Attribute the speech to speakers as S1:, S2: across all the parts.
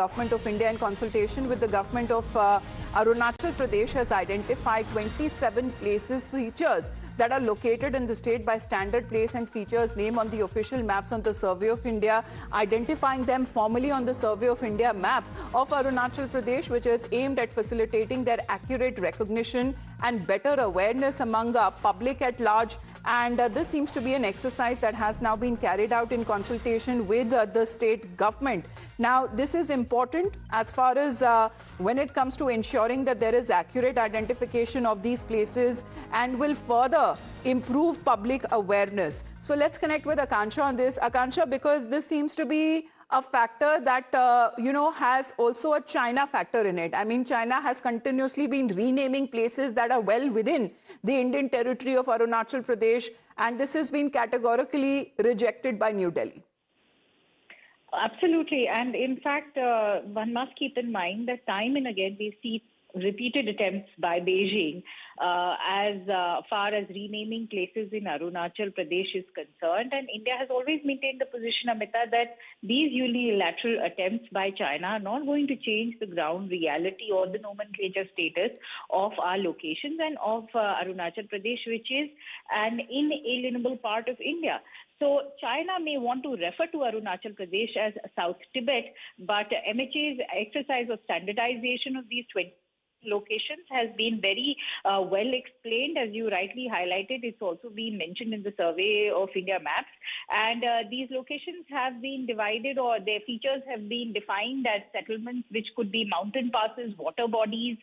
S1: Government of India, in consultation with the government of Arunachal Pradesh, has identified 27 places features that are located in the state by standard place and features name on the official maps on the Survey of India, identifying them formally on the Survey of India map of Arunachal Pradesh, which is aimed at facilitating their accurate recognition and better awareness among public at large. And this seems to be an exercise that has now been carried out in consultation with the state government. Now, this is important as far as when it comes to ensuring that there is accurate identification of these places and will further improve public awareness. So let's connect with Akansha on this. Akansha, because this seems to be a factor that, has also a China factor in it. I mean, China has continuously been renaming places that are well within the Indian territory of Arunachal Pradesh, and this has been categorically rejected by New Delhi.
S2: Absolutely. And in fact, one must keep in mind that time and again we see repeated attempts by Beijing as far as renaming places in Arunachal Pradesh is concerned. And India has always maintained the position, Amita, that these unilateral attempts by China are not going to change the ground reality or the nomenclature status of our locations and of Arunachal Pradesh, which is an inalienable part of India. So China may want to refer to Arunachal Pradesh as South Tibet, but MHA's exercise of standardization of these 20 locations has been very well explained, as you rightly highlighted. It's also been mentioned in the Survey of India maps. And these locations have been divided, or their features have been defined as settlements which could be mountain passes, water bodies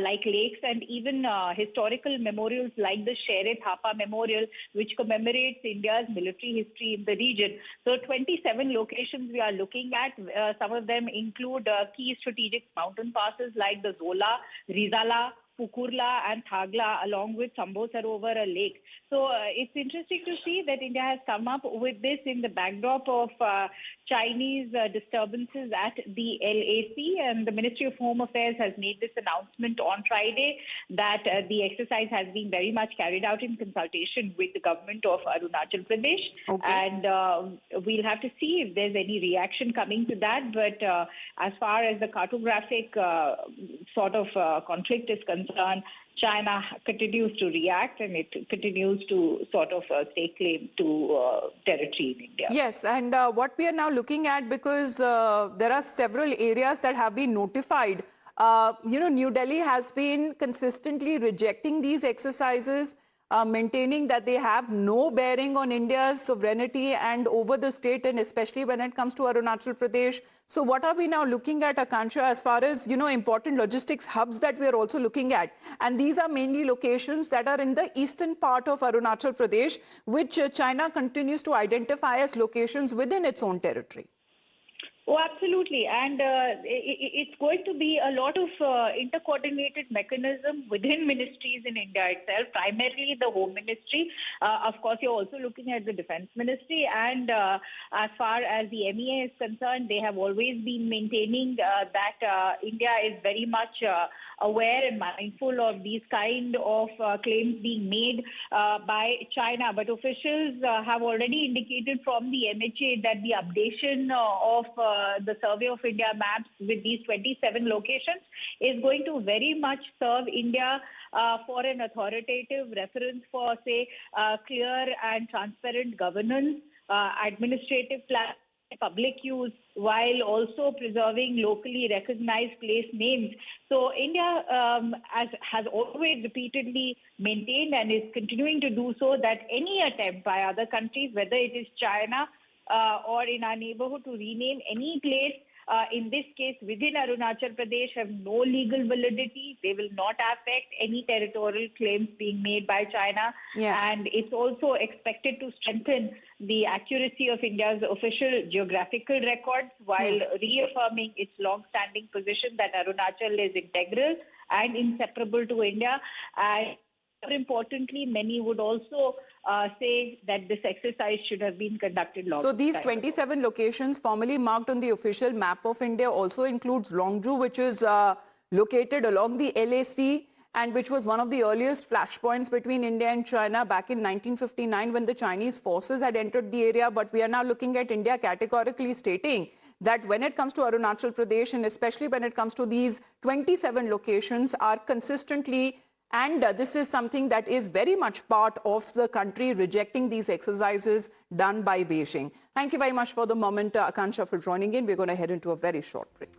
S2: like lakes, and even historical memorials like the Shere Thapa Memorial, which commemorates India's military history in the region. So 27 locations we are looking at. Some of them include key strategic mountain passes like the Zola, Rizala, Pukurla and Thagla, along with Sambho Sarovar, a lake. So it's interesting to see that India has come up with this in the backdrop of Chinese disturbances at the LAC, and the Ministry of Home Affairs has made this announcement on Friday that the exercise has been very much carried out in consultation with the government of Arunachal Pradesh. Okay. And we'll have to see if there's any reaction coming to that. But as far as the cartographic sort of conflict is concerned, China continues to react, and it continues to sort of stake claim to territory in India.
S1: Yes, and what we are now looking at, because there are several areas that have been notified, New Delhi has been consistently rejecting these exercises, maintaining that they have no bearing on India's sovereignty and over the state, and especially when it comes to Arunachal Pradesh. So what are we now looking at, Akansha, as far as, important logistics hubs that we are also looking at? And these are mainly locations that are in the eastern part of Arunachal Pradesh, which China continues to identify as locations within its own territory.
S2: Oh, absolutely. And it's going to be a lot of intercoordinated mechanism within ministries in India itself, primarily the Home Ministry. Of course, you're also looking at the Defense Ministry. And as far as the MEA is concerned, they have always been maintaining that India is very much aware and mindful of these kind of claims being made by China. But officials have already indicated from the MHA that the updation of the Survey of India maps with these 27 locations is going to very much serve India for an authoritative reference for, say, clear and transparent governance, administrative plan, public use, while also preserving locally recognized place names. So India has always repeatedly maintained and is continuing to do so that any attempt by other countries, whether it is China or in our neighborhood, to rename any place, in this case within Arunachal Pradesh, have no legal validity. They will not affect any territorial claims being made by China. Yes. And it's also expected to strengthen the accuracy of India's official geographical records, while reaffirming its long-standing position that Arunachal is integral and inseparable to India. And more importantly, many would also say that this exercise should have been conducted long.
S1: So these 27 locations formally marked on the official map of India also includes Longju, which is located along the LAC and which was one of the earliest flashpoints between India and China back in 1959 when the Chinese forces had entered the area. But we are now looking at India categorically stating that when it comes to Arunachal Pradesh, and especially when it comes to these 27 locations, are consistently, and this is something that is very much part of the country rejecting these exercises done by Beijing. Thank you very much for the moment, Akansha, for joining in. We're going to head into a very short break.